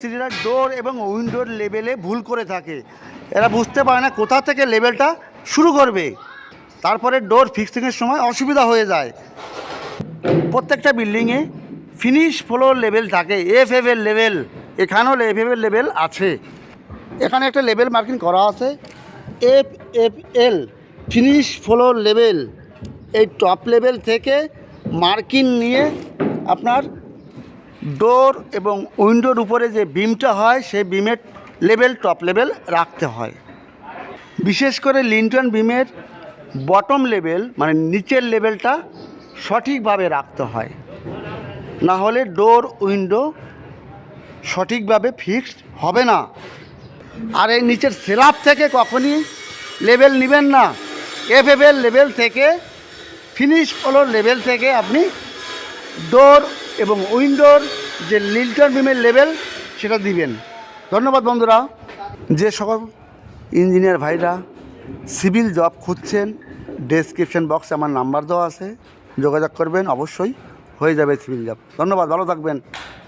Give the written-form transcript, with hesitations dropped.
মিস্ত্রিরা ডোর এবং উইন্ডোর লেভেলে ভুল করে থাকে। এরা বুঝতে পারে না কোথা থেকে লেভেলটা শুরু করবে, তারপরে ডোর ফিক্সিংয়ের সময় অসুবিধা হয়ে যায়। প্রত্যেকটা বিল্ডিংয়ে ফিনিশ ফ্লোর লেভেল থাকে, FF এর লেভেল। এখানেও FF এর লেভেল আছে। এখানে একটা লেভেল মার্কিং করা আছে, FFL ফিনিশ ফ্লোর লেভেল। এই টপ লেভেল থেকে মার্কিং নিয়ে আপনার ডোর এবং উইন্ডোর উপরে যে বিমটা হয় সেই বিমের লেভেল টপ লেভেল রাখতে হয়। বিশেষ করে লিন্টন বিমের বটম লেভেল মানে নিচের লেভেলটা সঠিকভাবে রাখতে হয়, না হলে ডোর উইন্ডো সঠিকভাবে ফিক্সড হবে না। আর এই নিচের স্ল্যাব থেকে কখনই লেভেল নেবেন না। FFL লেভেল থেকে ফিনিশ ফ্লোর লেভেল থেকে আপনি ডোর এবং উইন্ডোর যে লিন্টন বিমের লেভেল সেটা দিবেন। ধন্যবাদ বন্ধুরা। যে সকল ইঞ্জিনিয়ার ভাইরা সিভিল জব খুঁজছেন, ডেসক্রিপশন বক্সে আমার নাম্বার দেওয়া আছে, যোগাযোগ করবেন, অবশ্যই হয়ে যাবে সিভিল জব। ধন্যবাদ, ভালো থাকবেন।